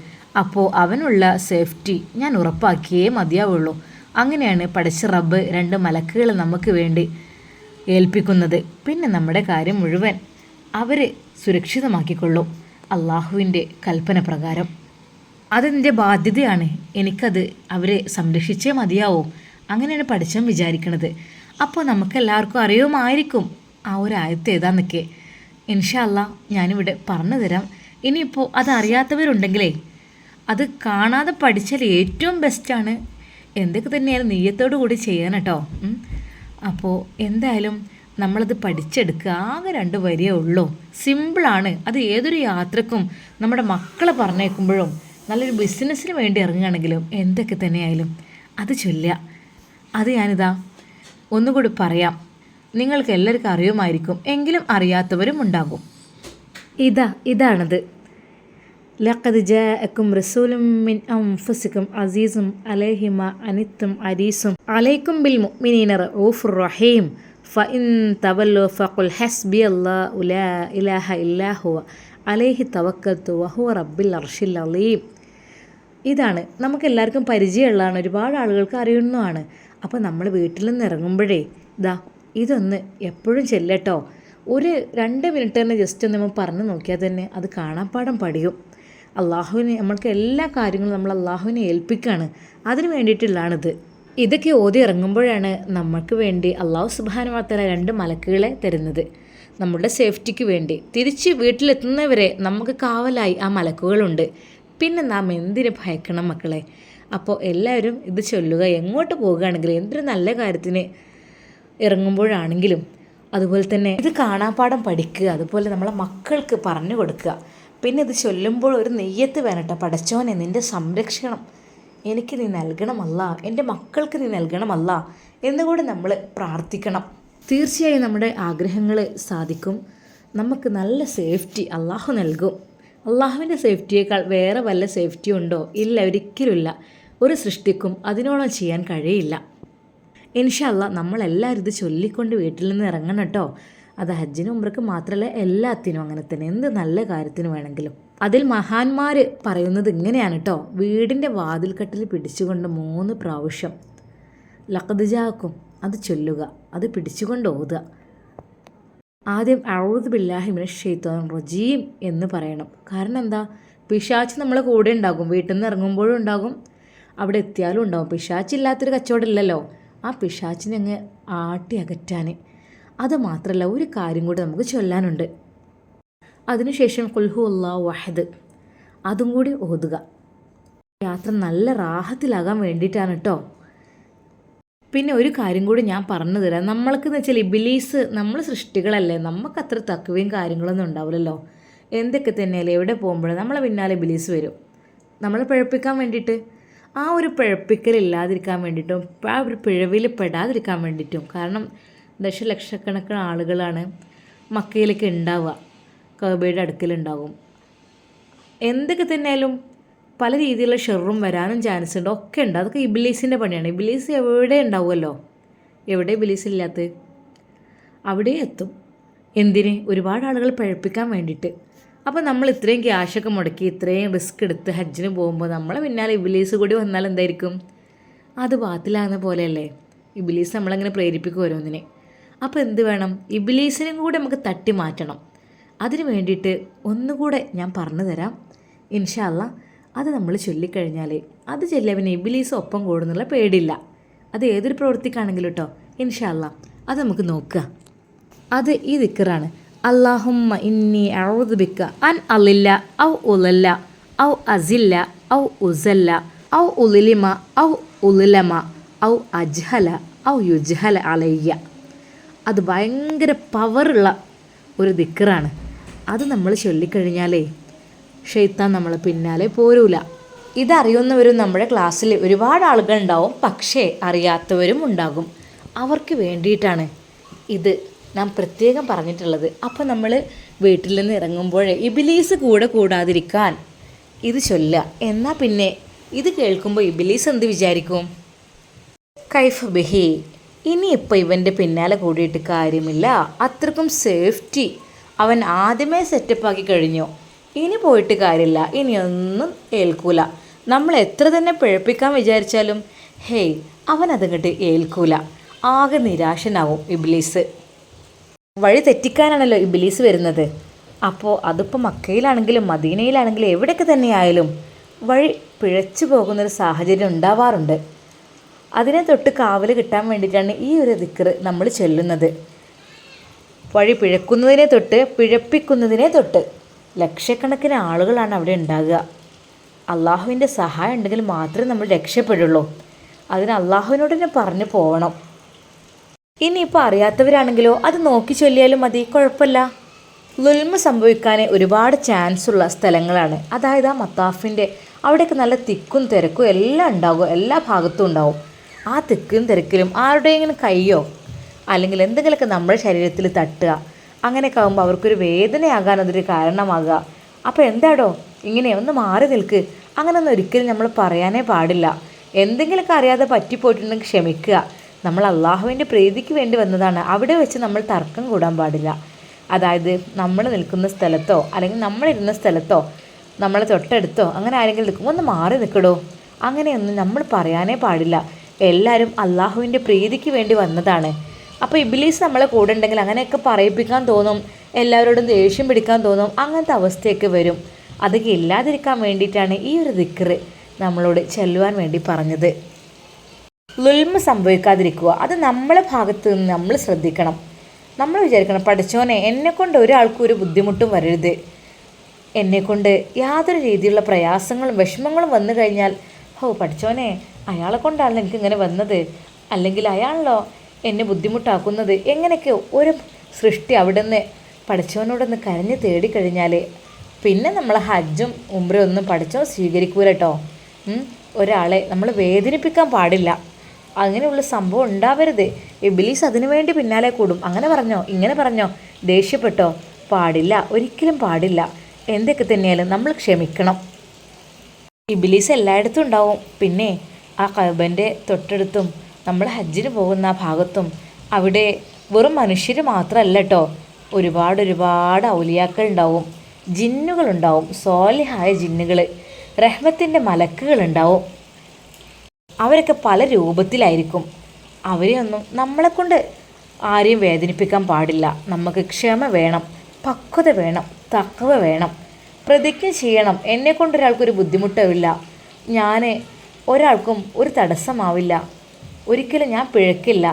അപ്പോൾ അവനുള്ള സേഫ്റ്റി ഞാൻ ഉറപ്പാക്കിയേ മതിയാവുള്ളൂ. അങ്ങനെയാണ് പടച്ച റബ്ബ് 2 മലക്കുകൾ നമുക്ക് വേണ്ടി ഏൽപ്പിക്കുന്നത്. പിന്നെ നമ്മുടെ കാര്യം മുഴുവൻ അവർ സുരക്ഷിതമാക്കിക്കൊള്ളും അള്ളാഹുവിൻ്റെ കൽപ്പന പ്രകാരം. അതെൻ്റെ ബാധ്യതയാണ്. എനിക്കത് അവരെ സംരക്ഷിച്ചേ മതിയാവൂ. അങ്ങനെയാണ് പഠിച്ചവൻ വിചാരിക്കണത്. അപ്പോൾ നമുക്കെല്ലാവർക്കും അറിയുമായിരിക്കും ആ ഒരു ആയത്ത് ഏതാന്നൊക്കെ. ഇൻഷാ അല്ലാ ഞാനിവിടെ പറഞ്ഞു തരാം. ഇനിയിപ്പോൾ അതറിയാത്തവരുണ്ടെങ്കിലേ അത് കാണാതെ പഠിച്ചാൽ ഏറ്റവും ബെസ്റ്റാണ്. എന്തൊക്കെ തന്നെയായാലും നെയ്യത്തോടു കൂടി ചെയ്യണം കേട്ടോ. അപ്പോൾ എന്തായാലും നമ്മളത് പഠിച്ചെടുക്കുക. ആകെ 2 വരിയേ ഉള്ളൂ. സിമ്പിളാണ്. അത് ഏതൊരു യാത്രക്കും നമ്മുടെ മക്കളെ പറഞ്ഞേക്കുമ്പോഴും നല്ലൊരു ബിസിനസ്സിന് വേണ്ടി ഇറങ്ങുകയാണെങ്കിലും എന്തൊക്കെ തന്നെയായാലും അത് ചൊല്ലുക. അത് ഞാനിതാ ഒന്നുകൂടി പറയാം. നിങ്ങൾക്ക് എല്ലാവർക്കും അറിയുമായിരിക്കും, എങ്കിലും അറിയാത്തവരും ഉണ്ടാകും. ഇതാണത്. ലഖദ് ജാഅക്കും റസൂലും മിൻ അൻഫുസിക്കും അസീസും അലൈഹി മാ അനിത്തും അരീസും അലൈക്കും ബിൽ മുഅ്മിനീന റഊഫുർ റഹീം ഫഇൻ തവല്ലു ഫഖുൽ ഹസ്ബിയല്ലാഹു ലാ ഇലാഹ ഇല്ലാ ഹുവ അലൈഹി തവക്കൽതു വഹുവ റബ്ബിൽ അർശിൽ അലീം. ഇതാണ് നമുക്കെല്ലാവർക്കും പരിചയമുള്ളതാണ്, ഒരുപാട് ആളുകൾക്ക് അറിയുന്നതാണ്. അപ്പോൾ നമ്മൾ വീട്ടിൽ നിന്ന് ഇറങ്ങുമ്പോഴേ ഇതൊന്ന് എപ്പോഴും ചെല്ലട്ടോ. ഒരു 2 മിനിറ്റ് തന്നെ ജസ്റ്റ് ഒന്ന് നമ്മൾ പറഞ്ഞു നോക്കിയാൽ തന്നെ അത് കാണാപ്പാടം പഠിയും. അള്ളാഹുവിനെ നമ്മൾക്ക് എല്ലാ കാര്യങ്ങളും നമ്മൾ അള്ളാഹുവിനെ ഏൽപ്പിക്കുകയാണ്. അതിന് വേണ്ടിയിട്ടുള്ളതാണിത്. ഇതൊക്കെ ഓതി ഇറങ്ങുമ്പോഴാണ് നമുക്ക് വേണ്ടി അള്ളാഹു സുബ്ഹാനഹു വ തആല 2 മലക്കുകളെ തരുന്നത്, നമ്മുടെ സേഫ്റ്റിക്ക് വേണ്ടി. തിരിച്ച് വീട്ടിലെത്തുന്നവരെ നമുക്ക് കാവലായി ആ മലക്കുകളുണ്ട്. പിന്നെ നാം എന്തിനു ഭയക്കണം മക്കളെ? അപ്പോൾ എല്ലാവരും ഇത് ചൊല്ലുക. എങ്ങോട്ട് പോകുകയാണെങ്കിലും എന്തൊരു നല്ല കാര്യത്തിന് ഇറങ്ങുമ്പോഴാണെങ്കിലും അതുപോലെ തന്നെ ഇത് കാണാപ്പാടം പഠിക്കുക. അതുപോലെ നമ്മളെ മക്കൾക്ക് പറഞ്ഞു കൊടുക്കുക. പിന്നെ ഇത് ചൊല്ലുമ്പോൾ ഒരു നെയ്യത്ത് വേണട്ടോ. പടച്ചോനെ നിൻ്റെ സംരക്ഷണം എനിക്ക് നീ നൽകണമല്ല, എൻ്റെ മക്കൾക്ക് നീ നൽകണമല്ല എന്നുകൂടി നമ്മൾ പ്രാർത്ഥിക്കണം. തീർച്ചയായും നമ്മുടെ ആഗ്രഹങ്ങൾ സാധിക്കും. നമുക്ക് നല്ല സേഫ്റ്റി അള്ളാഹു നൽകും. അള്ളാഹുവിൻ്റെ സേഫ്റ്റിയേക്കാൾ വേറെ വല്ല സേഫ്റ്റി ഉണ്ടോ? ഇല്ല, ഒരിക്കലുമില്ല. ഒരു സൃഷ്ടിക്കും അതിനോളം ചെയ്യാൻ കഴിയില്ല. ഇൻഷാ അല്ലാ നമ്മളെല്ലാവരും ഇത് ചൊല്ലിക്കൊണ്ട് വീട്ടിൽ നിന്ന് ഇറങ്ങണം കേട്ടോ. അത് ഹജ്ജിനും ഉംറയ്ക്കും മാത്രമല്ല, എല്ലാത്തിനും അങ്ങനെ തന്നെ, എന്ത് നല്ല കാര്യത്തിന് വേണമെങ്കിലും. അതിൽ മഹാന്മാർ പറയുന്നത് ഇങ്ങനെയാണ് കേട്ടോ. വീടിൻ്റെ വാതിൽക്കട്ടിൽ പിടിച്ചുകൊണ്ട് 3 പ്രാവശ്യം ലഖദ് ജാഅക്കും അത് ചൊല്ലുക, അത് പിടിച്ചുകൊണ്ട് ഓതുക. ആദ്യം അഊദു ബില്ലാഹി മിനശ് ശൈത്വാനിർ റജീം എന്ന് പറയണം. കാരണം എന്താ, പിശാച്ച് നമ്മളെ കൂടെ ഉണ്ടാകും. വീട്ടിൽ നിന്ന് ഇറങ്ങുമ്പോഴും ഉണ്ടാകും, അവിടെ എത്തിയാലും ഉണ്ടാകും. പിശാച്ചില്ലാത്തൊരു കച്ചവടമില്ലല്ലോ. ആ പിശാച്ചിനെ അങ്ങ് ആട്ടി അകറ്റാൻ. അത് മാത്രമല്ല, ഒരു കാര്യം കൂടി നമുക്ക് ചൊല്ലാനുണ്ട്. അതിനുശേഷം ഖുൽ ഹുവല്ലാഹു അഹദ് അതും കൂടി ഓതുക. യാത്ര നല്ല റാഹത്തിലാകാൻ വേണ്ടിയിട്ടാണ് കേട്ടോ. പിന്നെ ഒരു കാര്യം കൂടി ഞാൻ പറഞ്ഞു തരാം. നമ്മൾക്കെന്ന് വെച്ചാൽ ഇബ്ലീസ് നമ്മൾ സൃഷ്ടികളല്ലേ, നമുക്ക് അത്ര തക്കവയും കാര്യങ്ങളൊന്നും ഉണ്ടാവില്ലല്ലോ. എന്തൊക്കെ തന്നെയല്ലേ, എവിടെ പോകുമ്പോഴും നമ്മളെ പിന്നാലെ ഇബ്ലീസ് വരും നമ്മളെ പിഴപ്പിക്കാൻ വേണ്ടിയിട്ട്. ആ ഒരു പിഴപ്പിക്കലില്ലാതിരിക്കാൻ വേണ്ടിയിട്ടും ആ ഒരു പിഴവിൽ പെടാതിരിക്കാൻ വേണ്ടിയിട്ടും. കാരണം ദശലക്ഷക്കണക്കിന് ആളുകളാണ് മക്കയിലേക്ക് ഉണ്ടാവുക, കഅബയുടെ അടുക്കലുണ്ടാകും. എന്തൊക്കെ തന്നെയാലും പല രീതിയിലുള്ള ഷെറും വരാനും ചാൻസ് ഉണ്ട്, ഒക്കെ ഉണ്ട്. അതൊക്കെ ഇബ്ലീസിൻ്റെ പണിയാണ്. ഇബ്ലീസ് എവിടെ ഉണ്ടാവുമല്ലോ, എവിടെ ഇബ്ലീസ് ഇല്ലാത്ത അവിടെ എത്തും. എന്തിന്? ഒരുപാട് ആളുകൾ പഴപ്പിക്കാൻ വേണ്ടിയിട്ട്. അപ്പോൾ നമ്മൾ ഇത്രയും ക്യാഷൊക്കെ മുടക്കി ഇത്രയും റിസ്ക് എടുത്ത് ഹജ്ജിന് പോകുമ്പോൾ നമ്മളെ പിന്നാലെ ഇബ്ലീസ് കൂടി വന്നാൽ എന്തായിരിക്കും? അത് ബാത്തിലാകുന്ന പോലെയല്ലേ. ഇബ്ലീസ് നമ്മളങ്ങനെ പ്രേരിപ്പിക്കും ഓരോന്നിനെ. അപ്പോൾ എന്ത് വേണം? ഇബ്ലീസിനും കൂടെ നമുക്ക് തട്ടി മാറ്റണം. അതിന് വേണ്ടിയിട്ട് ഒന്നുകൂടെ ഞാൻ പറഞ്ഞു തരാം ഇൻഷാ അല്ലാ. അത് നമ്മൾ ചൊല്ലിക്കഴിഞ്ഞാൽ അത് ചൊല്ലിയ പിന്നെ ഇബ്ലീസ് ഒപ്പം കൂടുന്നുള്ള പേടില്ല. അത് ഏതൊരു പ്രവൃത്തിക്കാണെങ്കിലും കേട്ടോ. ഇൻഷാ അല്ലാ അത് നമുക്ക് നോക്കുക. അത് ഈ ദിക്റാണ്. അല്ലാഹുമ്മ ഇന്നി അഊദു ബിക അൻ അളില്ല ഔ ഉളല്ല ഔ അസില്ല ഔ ഉസല്ല ഔ ഉളിലിമ ഔ ഉളിലമ ഔ അജ്ഹല ഔ യുജ്ഹല അലയ്യ. അത് ഭയങ്കര പവറുള്ള ഒരു ദിക്റാണ്. അത് നമ്മൾ ചൊല്ലിക്കഴിഞ്ഞാലേ ഷെയ്ത്താൻ നമ്മളെ പിന്നാലെ പോരൂല. ഇതറിയുന്നവരും നമ്മുടെ ക്ലാസ്സിൽ ഒരുപാട് ആളുകളുണ്ടാവും, പക്ഷേ അറിയാത്തവരും ഉണ്ടാകും. അവർക്ക് വേണ്ടിയിട്ടാണ് ഇത് നാം പ്രത്യേകം പറഞ്ഞിട്ടുള്ളത്. അപ്പോൾ നമ്മൾ വീട്ടിൽ നിന്ന് ഇറങ്ങുമ്പോഴേ ഇബ്ലീസ് കൂടെ കൂടാതിരിക്കാൻ ഇത് ചൊല്ലുക. എന്നാൽ പിന്നെ ഇത് കേൾക്കുമ്പോൾ ഇബ്ലീസ് എന്ത് വിചാരിക്കും? കൈഫ് ബിഹി, ഇനിയിപ്പോൾ ഇവൻ്റെ പിന്നാലെ കൂടിയിട്ട് കാര്യമില്ല, അത്രക്കും സേഫ്റ്റി അവൻ ആദ്യമേ സെറ്റപ്പാക്കി കഴിഞ്ഞു, ഇനി പോയിട്ട് കാര്യമില്ല, ഇനിയൊന്നും ഏൽക്കൂല. നമ്മൾ എത്ര തന്നെ പിഴപ്പിക്കാൻ വിചാരിച്ചാലും ഹേയ് അവനതങ്ങോട്ട് ഏൽക്കൂല. ആകെ നിരാശനാവും ഇബ്ലീസ്. വഴി തെറ്റിക്കാനാണല്ലോ ഇബ്ലീസ് വരുന്നത്. അപ്പോൾ അതിപ്പോൾ മക്കയിലാണെങ്കിലും മദീനയിലാണെങ്കിലും എവിടെയൊക്കെ തന്നെയായാലും വഴി പിഴച്ചു പോകുന്നൊരു സാഹചര്യം ഉണ്ടാവാറുണ്ട്. അതിനെ തൊട്ട് കാവൽ കിട്ടാൻ വേണ്ടിയിട്ടാണ് ഈ ഒരു ദിക്റ് നമ്മൾ ചൊല്ലുന്നത്. വഴി പിഴക്കുന്നതിനെ തൊട്ട് പിഴപ്പിക്കുന്നതിനെ തൊട്ട് ലക്ഷക്കണക്കിന് ആളുകളാണ് അവിടെ ഉണ്ടാകുക. അള്ളാഹുവിൻ്റെ സഹായം ഉണ്ടെങ്കിൽ മാത്രമേ നമ്മൾ രക്ഷപ്പെടുള്ളൂ. അതിന് അള്ളാഹുവിനോട് തന്നെ പറഞ്ഞു പോകണം. ഇനിയിപ്പോൾ അറിയാത്തവരാണെങ്കിലോ അത് നോക്കി ചൊല്ലിയാലും മതി, കുഴപ്പമില്ല. ളുൽമ സംഭവിക്കാൻ ഒരുപാട് ചാൻസ് ഉള്ള സ്ഥലങ്ങളാണ്. അതായത് ആ മത്താഫിൻ്റെ അവിടെയൊക്കെ നല്ല തിക്കും തിരക്കും എല്ലാം ഉണ്ടാകും, എല്ലാ ഭാഗത്തും ഉണ്ടാവും. ആ തിക്കും തിരക്കിലും ആരുടെയെങ്കിലും കയ്യോ അല്ലെങ്കിൽ എന്തെങ്കിലുമൊക്കെ നമ്മുടെ ശരീരത്തിൽ തട്ടുക, അങ്ങനെയൊക്കെ ആകുമ്പോൾ അവർക്കൊരു വേദനയാകാൻ അതൊരു കാരണമാകുക. അപ്പോൾ എന്താടോ ഇങ്ങനെ ഒന്ന് മാറി നിൽക്ക്, അങ്ങനെയൊന്നും ഒരിക്കലും നമ്മൾ പറയാനേ പാടില്ല. എന്തെങ്കിലുമൊക്കെ അറിയാതെ പറ്റിപ്പോയിട്ടുണ്ടെങ്കിൽ ക്ഷമിക്കുക. നമ്മൾ അള്ളാഹുവിൻ്റെ പ്രീതിക്ക് വേണ്ടി വന്നതാണ്. അവിടെ വെച്ച് നമ്മൾ തർക്കം കൂടാൻ പാടില്ല. അതായത് നമ്മൾ നിൽക്കുന്ന സ്ഥലത്തോ അല്ലെങ്കിൽ നമ്മളിരുന്ന സ്ഥലത്തോ നമ്മളെ തൊട്ടടുത്തോ അങ്ങനെ ആരെങ്കിലും നിൽക്കുമ്പോൾ ഒന്ന് മാറി നിൽക്കടോ, അങ്ങനെയൊന്നും നമ്മൾ പറയാനേ പാടില്ല. എല്ലാവരും അള്ളാഹുവിൻ്റെ പ്രീതിക്ക് വേണ്ടി വന്നതാണ്. അപ്പോൾ ഇബ്ലീസ് നമ്മളെ കൂടെ ഉണ്ടെങ്കിൽ അങ്ങനെയൊക്കെ പറയിപ്പിക്കാൻ തോന്നും, എല്ലാവരോടും ദേഷ്യം പിടിക്കാൻ തോന്നും, അങ്ങനത്തെ അവസ്ഥയൊക്കെ വരും. അതൊക്കെ ഇല്ലാതിരിക്കാൻ വേണ്ടിയിട്ടാണ് ഈ ഒരു ദിക്റ് നമ്മളോട് ചെല്ലുവാൻ വേണ്ടി പറഞ്ഞത്. ളുൽമ സംഭവിക്കാതിരിക്കുക, അത് നമ്മളെ ഭാഗത്ത് നിന്ന് നമ്മൾ ശ്രദ്ധിക്കണം. നമ്മൾ വിചാരിക്കണം, പഠിച്ചോനെ എന്നെക്കൊണ്ട് ഒരാൾക്കും ഒരു ബുദ്ധിമുട്ടും വരരുത്, എന്നെക്കൊണ്ട് യാതൊരു രീതിയിലുള്ള പ്രയാസങ്ങളും വിഷമങ്ങളും വന്നു കഴിഞ്ഞാൽ പഠിച്ചോനെ അയാളെ കൊണ്ടാണല്ലോ എനിക്കിങ്ങനെ വന്നത്, അല്ലെങ്കിൽ അയാളല്ലോ എന്നെ ബുദ്ധിമുട്ടാക്കുന്നത്, എങ്ങനെയൊക്കെ ഒരു സൃഷ്ടി അവിടെ നിന്ന് പഠിച്ചവനോടൊന്ന് കരഞ്ഞ് തേടിക്കഴിഞ്ഞാൽ പിന്നെ നമ്മൾ ഹജ്ജും ഉംറയും ഒന്നും പഠിച്ചോ സ്വീകരിക്കൂല കേട്ടോ. ഒരാളെ നമ്മൾ വേദനിപ്പിക്കാൻ പാടില്ല, അങ്ങനെയുള്ള സംഭവം ഉണ്ടാവരുത്. ഇബ്ലീസ് അതിനു വേണ്ടി പിന്നാലെ കൂടും. അങ്ങനെ പറഞ്ഞോ ഇങ്ങനെ പറഞ്ഞോ ദേഷ്യപ്പെട്ടോ, പാടില്ല, ഒരിക്കലും പാടില്ല. എന്തൊക്കെ തന്നെയാലും നമ്മൾ ക്ഷമിക്കണം. ഇബ്ലീസ് എല്ലായിടത്തും ഉണ്ടാവും. പിന്നെ ആ കഅബൻ്റെ തൊട്ടടുത്തും നമ്മൾ ഹജ്ജിന് പോകുന്ന ആ ഭാഗത്തും അവിടെ വെറും മനുഷ്യർ മാത്രമല്ല കേട്ടോ, ഒരുപാട് ഔലിയാക്കൾ ഉണ്ടാവും, ജിന്നുകളുണ്ടാവും, സ്വാലിഹായ ജിന്നുകൾ, റഹ്മത്തിൻ്റെ മലക്കുകളുണ്ടാവും. അവരൊക്കെ പല രൂപത്തിലായിരിക്കും. അവരെയൊന്നും നമ്മളെക്കൊണ്ട് ആരെയും വേദനിപ്പിക്കാൻ പാടില്ല. നമുക്ക് ക്ഷമ വേണം, പക്വത വേണം, തഖ്വ വേണം, പ്രതിജ്ഞ ചെയ്യണം. എന്നെക്കൊണ്ടൊരാൾക്കൊരു ബുദ്ധിമുട്ടില്ല, ഞാൻ ഒരാൾക്കും ഒരു തടസ്സമാവില്ല, ഒരിക്കലും ഞാൻ പിഴക്കില്ല,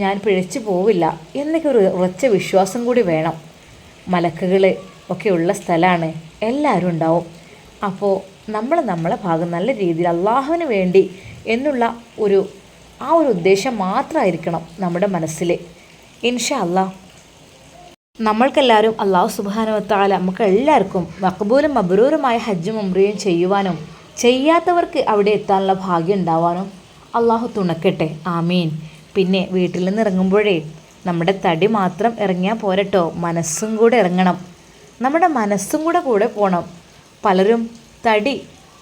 ഞാൻ പിഴച്ചു പോവില്ല എന്നൊക്കെ ഒരു ഉറച്ച വിശ്വാസം കൂടി വേണം. മലക്കുകൾ ഒക്കെ ഉള്ള സ്ഥലമാണ്, എല്ലാവരും ഉണ്ടാവും. അപ്പോൾ നമ്മളെ ഭാഗം നല്ല രീതിയിൽ അള്ളാഹുവിന് വേണ്ടി എന്നുള്ള ആ ഒരു ഉദ്ദേശം മാത്രമായിരിക്കണം നമ്മുടെ മനസ്സിൽ. ഇൻഷാ അല്ലാഹ് നമ്മൾക്കെല്ലാവരും അള്ളാഹു സുബ്ഹാനഹു വ തആല നമുക്ക് എല്ലാവർക്കും മഖ്ബൂലും മബ്രൂറുമായ ഹജ്ജും ഉംറയും ചെയ്യുവാനും ചെയ്യാത്തവർക്ക് അവിടെ എത്താനുള്ള ഭാഗ്യം ഉണ്ടാവാനും അള്ളാഹു തുണക്കട്ടെ, ആമീൻ. പിന്നെ വീട്ടിൽ നിന്ന് ഇറങ്ങുമ്പോഴേ നമ്മുടെ തടി മാത്രം ഇറങ്ങിയാൽ പോരട്ടോ, മനസ്സും കൂടെ ഇറങ്ങണം. നമ്മുടെ മനസ്സും കൂടെ പോകണം. പലരും തടി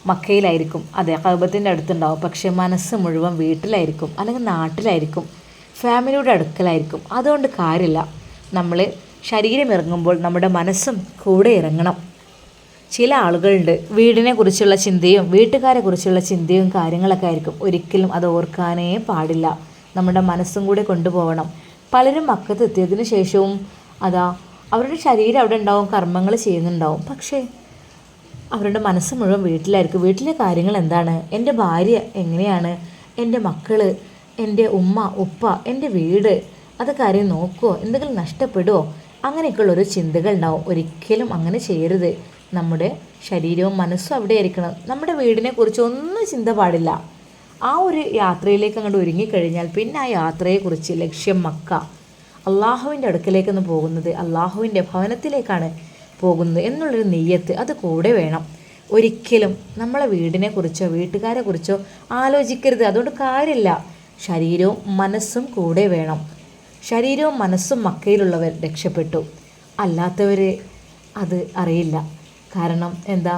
മക്കയിലായിരിക്കും, അതെ കഅബത്തിൻ്റെ അടുത്തുണ്ടാവും, പക്ഷേ മനസ്സ് മുഴുവൻ വീട്ടിലായിരിക്കും, അല്ലെങ്കിൽ നാട്ടിലായിരിക്കും, ഫാമിലിയുടെ അടുക്കലായിരിക്കും. അതുകൊണ്ട് കാര്യമില്ല. നമ്മൾ ശരീരം ഇറങ്ങുമ്പോൾ നമ്മുടെ മനസ്സും കൂടെ ഇറങ്ങണം. ചില ആളുകളുണ്ട് വീടിനെ കുറിച്ചുള്ള ചിന്തയും വീട്ടുകാരെ കുറിച്ചുള്ള ചിന്തയും കാര്യങ്ങളൊക്കെ ആയിരിക്കും, ഒരിക്കലും അത് ഓർക്കാനേ പാടില്ല. നമ്മുടെ മനസ്സും കൂടെ കൊണ്ടുപോകണം. പലരും മക്കത്ത് എത്തിയതിന് ശേഷവും അവരുടെ ശരീരം അവിടെ ഉണ്ടാവും, കർമ്മങ്ങൾ ചെയ്യുന്നുണ്ടാവും, പക്ഷേ അവരുടെ മനസ്സ് മുഴുവൻ വീട്ടിലായിരിക്കും. വീട്ടിലെ കാര്യങ്ങൾ എന്താണ്, എൻ്റെ ഭാര്യ എങ്ങനെയാണ്, എൻ്റെ മക്കൾ, എൻ്റെ ഉമ്മ ഉപ്പ, എൻ്റെ വീട്, അത് കാര്യം നോക്കുമോ, എന്തെങ്കിലും നഷ്ടപ്പെടുമോ, അങ്ങനെയൊക്കെയുള്ളൊരു ചിന്തകൾ ഉണ്ടാവും. ഒരിക്കലും അങ്ങനെ ചെയ്യരുത്. നമ്മുടെ ശരീരവും മനസ്സും അവിടെ ആയിരിക്കണം. നമ്മുടെ വീടിനെ കുറിച്ച് ഒന്നും ചിന്ത പാടില്ല. ആ ഒരു യാത്രയിലേക്ക് അങ്ങോട്ട് ഒരുങ്ങിക്കഴിഞ്ഞാൽ പിന്നെ ആ യാത്രയെക്കുറിച്ച് ലക്ഷ്യം മക്ക, അള്ളാഹുവിൻ്റെ അടുക്കലേക്കൊന്ന് പോകുന്നത്, അള്ളാഹുവിൻ്റെ ഭവനത്തിലേക്കാണ് പോകുന്നത് എന്നുള്ളൊരു നെയ്യത്ത് അത് കൂടെ വേണം. ഒരിക്കലും നമ്മളെ വീടിനെ കുറിച്ചോ വീട്ടുകാരെ കുറിച്ചോ ആലോചിക്കരുത്. അതുകൊണ്ട് കാര്യമില്ല. ശരീരവും മനസ്സും കൂടെ വേണം. ശരീരവും മനസ്സും മക്കയിലുള്ളവർ രക്ഷപ്പെട്ടു, അല്ലാത്തവർ അത് അറിയില്ല. കാരണം എന്താ,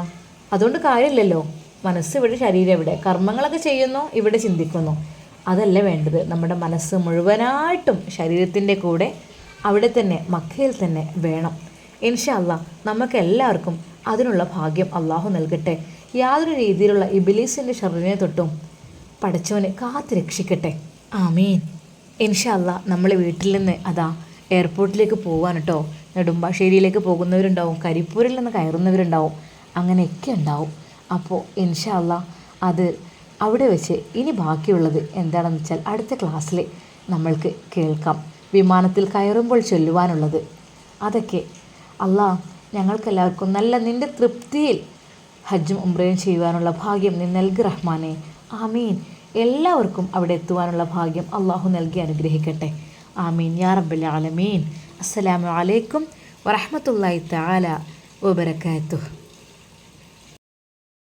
അതുകൊണ്ട് കാര്യമില്ലല്ലോ. മനസ്സ് ഇവിടെ, ശരീരം ഇവിടെ, കർമ്മങ്ങളൊക്കെ ചെയ്യുന്നു, ഇവിടെ ചിന്തിക്കുന്നു, അതല്ല വേണ്ടത്. നമ്മുടെ മനസ്സ് മുഴുവനായിട്ടും ശരീരത്തിൻ്റെ കൂടെ അവിടെ തന്നെ മക്കയിൽ തന്നെ വേണം. ഇൻഷാ അല്ലാഹ് നമുക്ക് എല്ലാവർക്കും അതിനുള്ള ഭാഗ്യം അള്ളാഹു നൽകട്ടെ. യാതൊരു രീതിയിലുള്ള ഇബ്ലീസിൻ്റെ ഷർറിനെ തൊട്ടും പടച്ചവനെ കാത്ത് രക്ഷിക്കട്ടെ, ആമീൻ. ഇൻഷാ അല്ലാഹ് നമ്മൾ വീട്ടിൽ നിന്ന് എയർപോർട്ടിലേക്ക് പോകാൻ കേട്ടോ. നെടുമ്പാശ്ശേരിയിലേക്ക് പോകുന്നവരുണ്ടാവും, കരിപ്പൂരിൽ നിന്ന് കയറുന്നവരുണ്ടാവും, അങ്ങനെയൊക്കെ ഉണ്ടാവും. അപ്പോൾ ഇൻഷാ അല്ലാഹ് അത് അവിടെ വെച്ച് ഇനി ബാക്കിയുള്ളത് എന്താണെന്ന് വെച്ചാൽ അടുത്ത ക്ലാസ്സിൽ നമ്മൾക്ക് കേൾക്കാം. വിമാനത്തിൽ കയറുമ്പോൾ ചൊല്ലുവാനുള്ളത് അതൊക്കെ. അല്ലാ, ഞങ്ങൾക്കെല്ലാവർക്കും നല്ല നിൻ്റെ തൃപ്തിയിൽ ഹജ്ജും ഉംറയും ചെയ്യുവാനുള്ള ഭാഗ്യം നീ നൽകി റഹ്മാനെ. ആമീൻ. എല്ലാവർക്കും അവിടെ എത്തുവാനുള്ള ഭാഗ്യം അള്ളാഹു നൽകി അനുഗ്രഹിക്കട്ടെ. ആമീൻ യാ റബ്ബൽ ആലമീൻ. അസ്സലാമു അലൈക്കും വറഹ്മത്തുള്ളാഹി തആല വബറകാതുഹു.